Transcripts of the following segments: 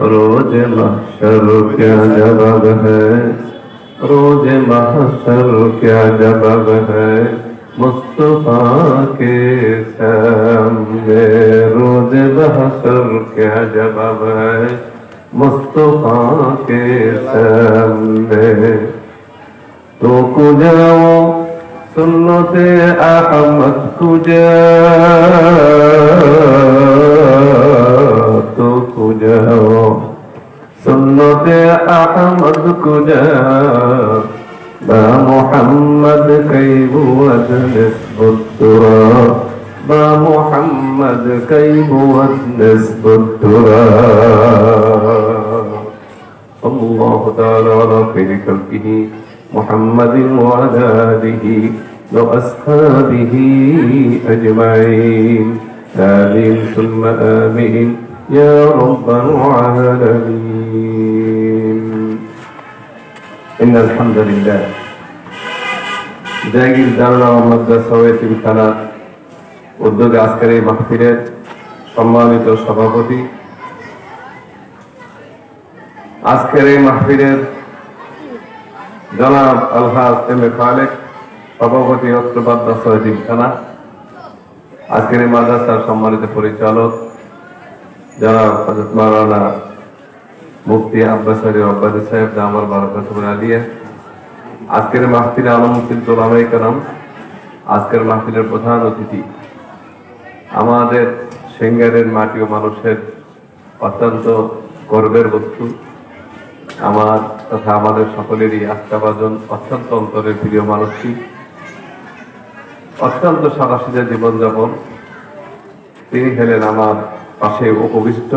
रोज महशर क्या जवाब है, रोज महशर क्या जवाब है मुस्तफा के सामने। रोज महशर क्या जवाब है मुस्तफा के सामने। तो कुजाओ सुन्नते अहमद कुजा, तो कुजाओ सुन्नते अहमद कुजा। बा मुहम्मद कैबुवत निस्बुत्तुरा, बा मुहम्मद कैबुवत निस्बुत्तुरा। अल्लाह ताला अला खैरि खल्किही मुहम्मदिन व अला आलिही व अस्हाबिही अजमाइन। आमीन सुम्मा आमीन या रब्बल आलमीन। इन्नाल हम्दुलिल्लाह। জায়গির দারুল মাদ্রাসা ও এতিমখানা উদ্যোগে আজকের এই মাহফিলের সম্মানিত সভাপতি, আজকের এই মাহফিলের জনাব আলহাজ এম এ খালেক, সভাপতি অত্র মাদ্রাসা ও এতিমখানা, আজকের এই মাদ্রাসার সম্মানিত পরিচালক জনাব হযরত মাওলানা মুফতি আব্বাস আলী রব্বানী সাহেব দামাল বারাকাতুহু আলিয়া, আজকের মাহফিলে আমন্ত্রিত ওলামায়ে কেরাম, আজকের মাহফিলের প্রধান অতিথি, আমাদের সিঙ্গারের মাটি ও মানুষের অত্যন্ত গর্বের বস্তু, আমার তথা আমাদের সকলেরই আস্থাভাজন অত্যন্ত অন্তরের প্রিয় মানুষটি, অত্যন্ত সাদাসিধা জীবনযাপন, তিনি হলেন আমার পাশে উপবিষ্ট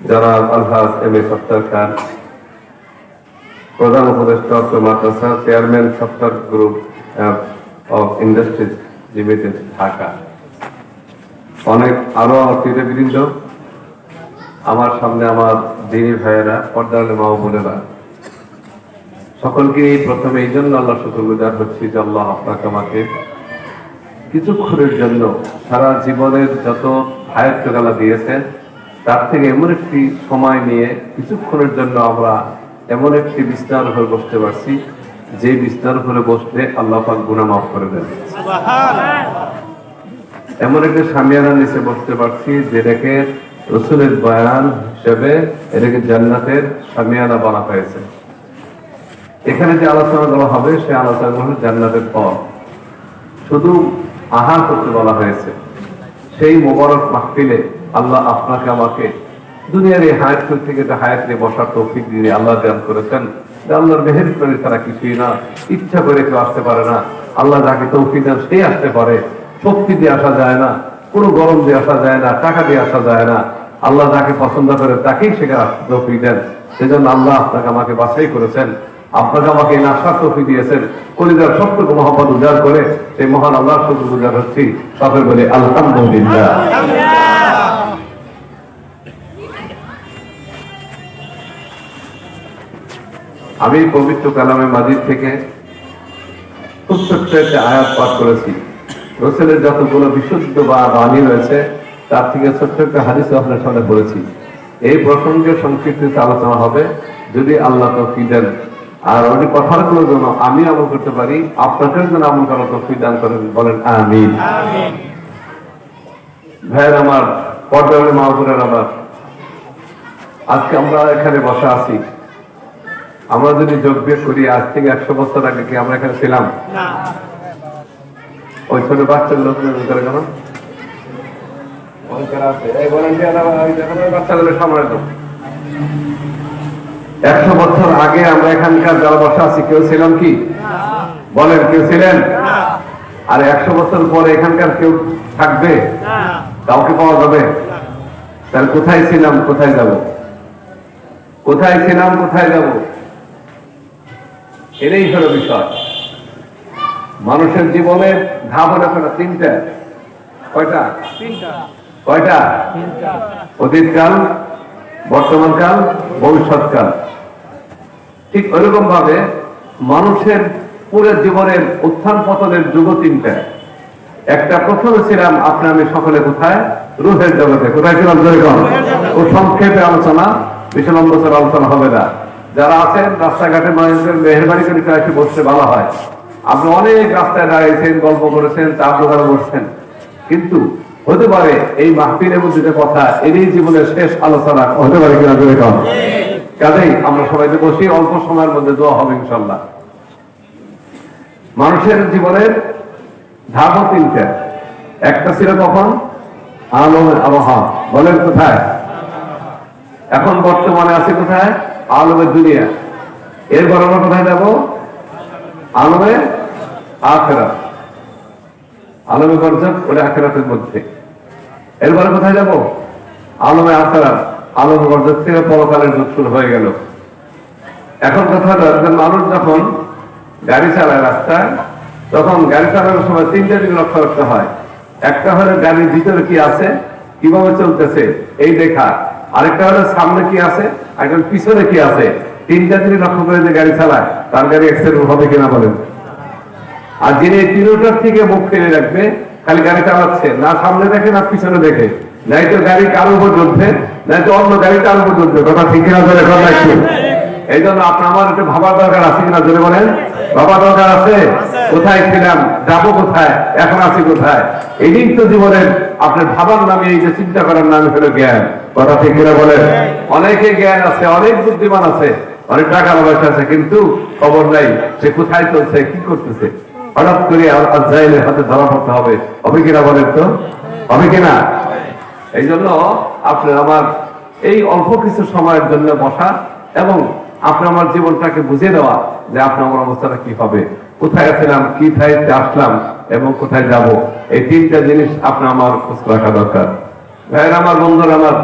জনাব আলহাজ এম এ সত্তার খান, প্রধান উপদেষ্টা অত্র মাদ্রাসা, চেয়ারম্যান সত্তার group of industries limited Dhaka. অনেক আরো অতিথিবৃন্দ, আমার সামনে আমার দিনী ভাইয়েরা, পর্দার মা ও বোনেরা, সকলকে প্রথমে এই জন্য আল্লাহ শুকরগুজার হচ্ছি যে আল্লাহ আপনাকে আমাকে কিছুক্ষণের জন্য সারা জীবনের যত হায়াতকালা দিয়েছেন তার থেকে এমন একটি সময় নিয়ে কিছুক্ষণের জন্য আমরা এমন একটি বিছানার উপর বসতে পারছি যে বিছানার উপরে বসলে আল্লাহ পাক গুনাহ মাফ করে দেন। এমন একটা সামিয়ানার নিচে বসতে পারছি যেটাকে রাসূলের বয়ান হিসেবে এটাকে জান্নাতের সামিয়ানা বলা হয়েছে। এখানে যে আলোচনা করা হবে সে আলোচনা হলো জান্নাতের পথ, শুধু আহার করতে বলা হয়েছে। সেই মোবারক মাহফিলে আল্লাহ আপনাকে আমাকে দুনিয়ার এই হায়াত থেকে হায়াত নিয়ে বসার তৌফিক দিয়ে আল্লাহ দান করেছেন। আল্লাহর মেহেরবানি ছাড়া কিছুই না, ইচ্ছা করে কেউ আসতে পারে না। আল্লাহ যাকে তৌফিক দেন সেই আসতে পারে। শক্তি দিয়ে আসা যায় না, কোনো গরম দিয়ে আসা যায় না, টাকা দিয়ে আসা যায় না। আল্লাহ যাকে পছন্দ করে তাকেই সেখানে তৌফিক দেন। সেজন্য আল্লাহ আপনাকে আমাকে বাছাই করেছেন, আপনাকে আমাকে এই আশার তৌফিক দিয়েছেন। কলিজার সবটুকু মহব্বত উজাড় করে সেই মহান আল্লাহর শুকর গুজার হচ্ছি। সকলে বলি আলহামদুলিল্লাহ। আমি পবিত্র কালামে মাজিদ থেকে খুব ছোট্ট একটা আয়াত পাঠ করেছি। রাসূলের যতগুলো বিশুদ্ধ বা বাণী রয়েছে তার থেকে ছোট্ট একটা হাদিস আপনার সামনে পড়েছি। এই প্রসঙ্গে সংক্ষিপ্ত আলোচনা হবে যদি আল্লাহ তৌফিক দেন। আর ওই কথাগুলোর জন্য আমি আমল করতে পারি, আপনাদের জন্য আমল করার তৌফিক দান করেন, বলেন আমিন। ভাইয়ের আমার, পর্দার মা বোনেরা আমার, আজকে আমরা এখানে বসা আছি। আমরা যদি যোগ বিয়োগ করি আজ থেকে 100 বছর আগে কি আমরা এখানে ছিলাম? ওই ছোট বাচ্চাগুলো করে কেন বাচ্চাগুলো সামনে তো 100 বছর আগে আমরা এখানকার যারা বসা আছি কেউ ছিলাম কি? বলেন, কেউ ছিলেন? আর 100 বছর পরে এখানকার কেউ থাকবে? কাউকে পাওয়া যাবে? তাহলে কোথায় ছিলাম, কোথায় যাব? কোথায় ছিলাম, কোথায় যাব? এটাই হলো বিষয়। মানুষের জীবনের ধাপ হলো তিনটা। কয়টা? কয়টা? অতীতকাল, বর্তমানকাল, ভবিষ্যৎকাল। ঠিক ওইরকম ভাবে মানুষের পুরো জীবনের উত্থান পতনের যুগ তিনটা। একটা প্রথমে ছিলাম আপনি আমি সকলে কোথায়? রুহের জগতে। কোথায় ছিলাম? ও সংক্ষেপে আলোচনা, বেশি লম্বা আলোচনা হবে না। যারা আছেন রাস্তাঘাটে মানুষের মেহরবানি করে এসে বসতে বলা হয়। আপনি অনেক রাস্তায় দাঁড়িয়েছেন, গল্প করেছেন, চা দোকানে বসছেন, কিন্তু হতে পারে এই মাহফিলের মধ্যে যে কথা এরই জীবনের শেষ আলোচনা হতে পারে কিনা জোরে কম। কাজেই আমরা সবাই বসি, অল্প সময়ের মধ্যে দোয়া হবে ইনশাল্লাহ। মানুষের জীবনের ধাপও তিনটা। একটা ছিল কখন? আলমের আবহাওয়া। বলেন কোথায়? এখন বর্তমানে আছে কোথায়? আলমের দুনিয়া। এরপর আমরা কোথায় যাব? আলমে আখিরাত। আলমে বরজাখ ওটা আখিরাতের মধ্যে। এরপরে কোথায় যাব? আলমে আখিরাত। আলমে বরজাখ থেকে পরকালের যুগ শুরু হয়ে গেল। এখন কথা হলো, মানুষ যখন গাড়ি চালায় রাস্তায়, তখন গাড়ি চালানোর সময় তিনটা দিক লক্ষ্য করতে হয়। একটা হলো গাড়ির ভিতরে কি আছে, কিভাবে চলতেছে এই দেখা। আরেকটা হলো সামনে কি আছে, একজন পিছনে কি আছে। তিনটা দিকে লক্ষ্য করে যে গাড়ি চালায় তার গাড়ি অ্যাক্সিডেন্ট হবে কিনা বলেন। আর যিনি তিনটার থেকে মুখ ফিরে রাখবে, খালি গাড়ি চালাচ্ছে, না সামনে দেখে না পিছনে দেখে, নাই তো গাড়ি কারোর উপর চলছে, নাই তো অন্য গাড়ি কারোর উপর চলছে। কথা ঠিক কিনা ধরে কথা একটু। এই জন্য আপনার আমার একটু ভাবার দরকার আছে কিনা জোরে বলেন। ভাবা দরকার আছে। কোথায় ছিলাম, যাবো কোথায়, এখন আছি কোথায়। এই দিন তো জীবনের আপনার ভাবার নামে, এই যে চিন্তা করার নামে হলো জ্ঞান। কথা ঠিক কিনা বলেন। অনেকে জ্ঞান আছে, অনেক বুদ্ধিমান আছে, অনেক টাকা পয়সা আছে, কিন্তু খবর নাই সে কোথায় চলছে, কি করতেছে। হঠাৎ করে আজরাইলের হাতে ধরা পড়তে হবে। হবে কিনা বলেন তো? হবে কিনা? এই জন্য আপনার আমার এই অল্প কিছু সময়ের জন্য বসা এবং আপনার আমার জীবনটাকে বুঝিয়ে দেওয়া যে আপনার আমার অবস্থাটা কি হবে, কোথায় ছিলাম, কি থাইতে আসলাম এবং কোথায় যাব। এই তিনটা জিনিস আপনার আমার খোঁজ রাখা দরকার। ভাইয়ের আমার, বন্ধুরা আমার,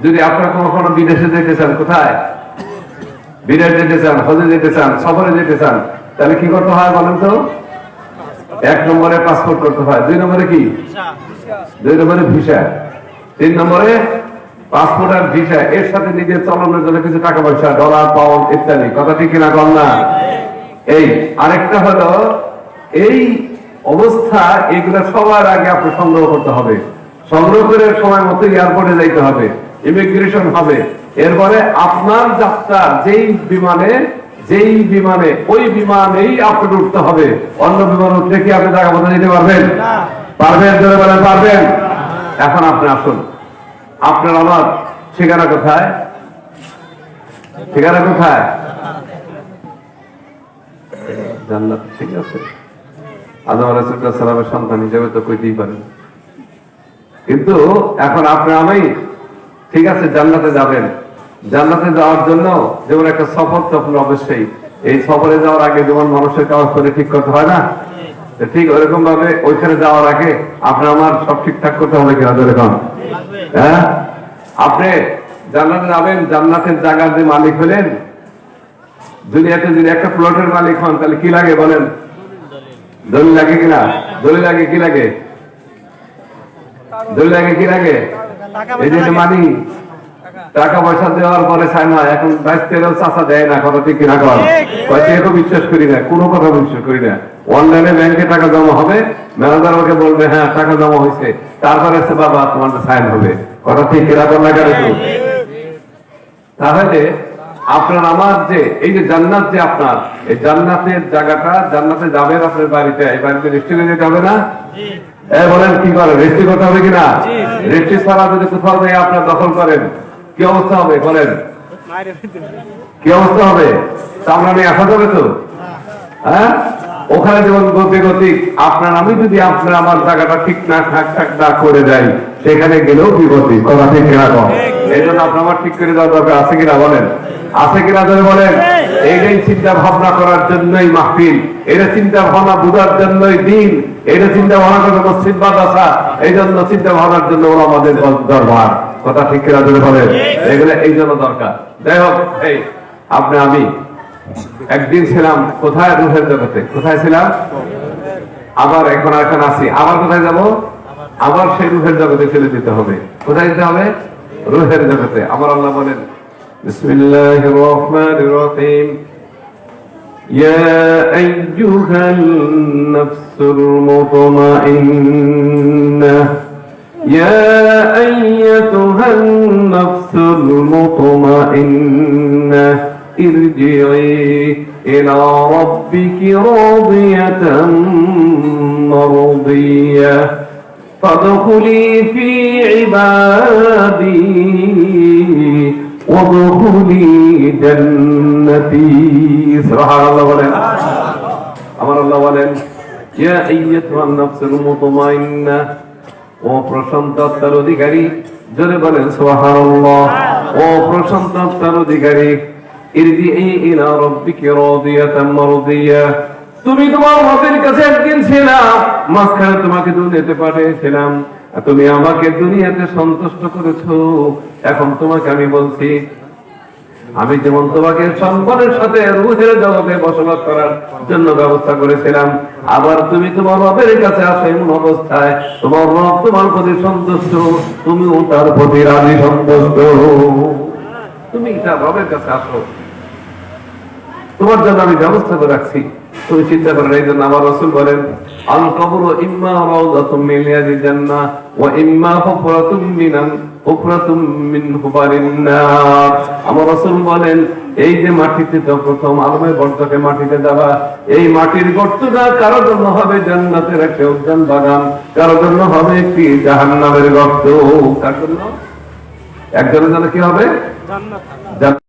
যদি আপনারা কখনো বিদেশে যেতে চান, কোথায় বিদেশ যেতে চান, হজে যেতে চান, সফরে যেতে চান, তাহলে কি করতে হয় বলেন তো? 1 নম্বরে পাসপোর্ট করতে হয়। 2 নম্বরে কি? 2 নম্বরে ভিসা। 3 নম্বরে পাসপোর্ট আর ভিসা, এর সাথে নিজের চলনের জন্য কিছু টাকা পয়সা, ডলার, পাউন্ড ইত্যাদি। কথা ঠিক কিনা কম না? এই আরেকটা হলো, এই অবস্থা এগুলো সবার আগে আপনি সংগ্রহ করতে হবে। সংগ্রহ করে সময় মতো এয়ারপোর্টে যাইতে হবে, ইমিগ্রেশন হবে। এরপরে আপনার যাত্রা যেই বিমানে ওই বিমানেই আপনার উঠতে হবে। অন্য বিমান উঠলে কি আপনি টাকা পয়সা দিতে পারবেন? পারবেন? জোরে বলেন পারবেন। এখন আপনি আসুন, আপনার আমার ঠিকানা কোথায়? ঠিকানা কোথায়? জান্নাত। ঠিক আছে, আদম আলাইহিস সালামের সন্তান হিসেবে তো কইতেই পারেন, কিন্তু এখন আপনি আমি ঠিক আছে জান্নাতে যাবেন। জান্নাতে যাওয়ার জন্য যেমন একটা সফর তো আপনার অবশ্যই, এই সফরে যাওয়ার আগে যেমন মানুষের কাগজ করে ঠিক করতে হয় না, ঠিক ওরকম ভাবে ওইখানে যাওয়ার আগে আপনার আমার সব ঠিকঠাক করতে হবে কিনা যেরকম। হ্যাঁ, আপনি জান্নাতে যাবেন, জান্নাতের জায়গার যে মালিক হলেন, দুনিয়াতে যদি একটা প্লটের মালিক হন তাহলে কি লাগে বলেন? দলিল লাগে কিনা? দলিল লাগে কি লাগে? দলিল লাগে কি লাগে? এই যে মানি, টাকা পয়সা দেওয়ার পরে চায় না, এখন বাইরেও চাষা দেয় না। কথা ঠিক কিনা কর? বিশ্বাস করি না, কোনো কথা বিশ্বাস করি না। অনলাইনে ব্যাংকে টাকা জমা হবে, ম্যানেজার ওকে বলবে হ্যাঁ টাকা জমা হয়েছে, তারপরে সে বাবা তোমার সাইন হবে। কথা ঠিক কিনা কর না কেন? তাহলে আপনার আমার যে এই যে জান্নাত, যে আপনার এই জান্নাতের জায়গাটা, জান্নাতে যাবেন আপনার বাড়িতে, এই বাড়িতে রেস্ট্রি নিতে যাবে না? বলেন কি করে? রেস্ট্রি করতে হবে কিনা? রেস্ট্রি ছাড়া যদি কোথাও যাই আপনার দখল করেন, কি অবস্থা হবে বলেন? কি অবস্থা হবে? চামড়া নিয়ে আসা যাবে তো? হ্যাঁ, ওখানে যেমন গতিক আপনার আমি যদি আপনার আমার জায়গাটা ঠিক না ঠাক না করে যাই, সেখানে গেলেও বিপত্তি। কথা ঠিক কিনা কম? এই জন্য আপনার আমার ঠিক করে দেওয়া দরকার আছে কিনা বলেন? আছে কিনা ধরে বলেন। এইটাই চিন্তা ভাবনা করার জন্যই মাহফিল, এটা চিন্তা ভাবনা বোঝার জন্যই দিন, এটা চিন্তা ভাবনা করে মসজিদ মাদ্রাসা, এই জন্য চিন্তা ভাবনার জন্য ওরা আমাদের দরবার। কথা ঠিক কিনা ধরে বলেন। এগুলো এই জন্য দরকার। যাই হোক, এই আপনি আমি একদিন ছিলাম কোথায়? রুহের জগতে। কোথায় ছিলাম? আবার এখন আছি। আবার কোথায় যাব? আবার সেই রুহের জগতে ফেলে দিতে হবে। কোথায় যেতে হবে? রুহের জগতে। আমার আল্লাহ বলেন বিসমিল্লাহির রহমানির রহিম يا أيها النفس المطمئنة يا أيتها النفس المطمئنة ارجعي إلى ربك راضية مرضية فادخلي في عبادي وادخلي جنتي سبحان الله বলেন আমার আল্লাহ বলেন ইয়া আইয়াতুহান নাফসুল মুতমাইন্না ও প্রশান্ত আত্মার অধিকারী জোরে বলেন সুবহানাল্লাহ ও প্রশান্ত আত্মার অধিকারী ইরজিই ইলা রাব্বিকি রাদিয়াতাম মারদিয়া তুমি তোমার রবের কাছে একদিন ছিলা মাঝখানে তোমাকে দুনিয়াতে পাঠিয়েছিলাম তুমি আমাকে দুনিয়াতে সন্তুষ্ট করেছো এখন তোমাকে আমি বলছি আমি যেমন তোমাকে সম্মানের সাথে রূহের জগতে বসবাস করার জন্য ব্যবস্থা করেছিলাম আবার তুমি তোমার রবের কাছে আসো এমন অবস্থায় তোমার রব তোমার প্রতি সন্তুষ্ট তুমিও তার প্রতি রাজি সন্তুষ্ট তুমি তার রবের কাছে আসো তোমার জন্য আমি ব্যবস্থা করে রাখছি তুমি চিন্তা করেন এই জন্য আমার রাসূল বলেন আল কবরু ইম্মা রাউদাতুম মিন রিয়াদিল জান্নাহ ওয়া ইম্মা হুফরাতুম মিন হুবারিন নার আমার রাসূল বলেন এই যে মাটিতে তো প্রথম আলমের বর্তকে মাটিতে যাবা এই মাটির গর্তটা কারোর জন্য হবে জান্নাতের একটা উদ্যান বাগান কারোর জন্য হবে একটি জাহান্নামের গর্ত কার জন্য একজনের জন্য কি হবে জান্নাত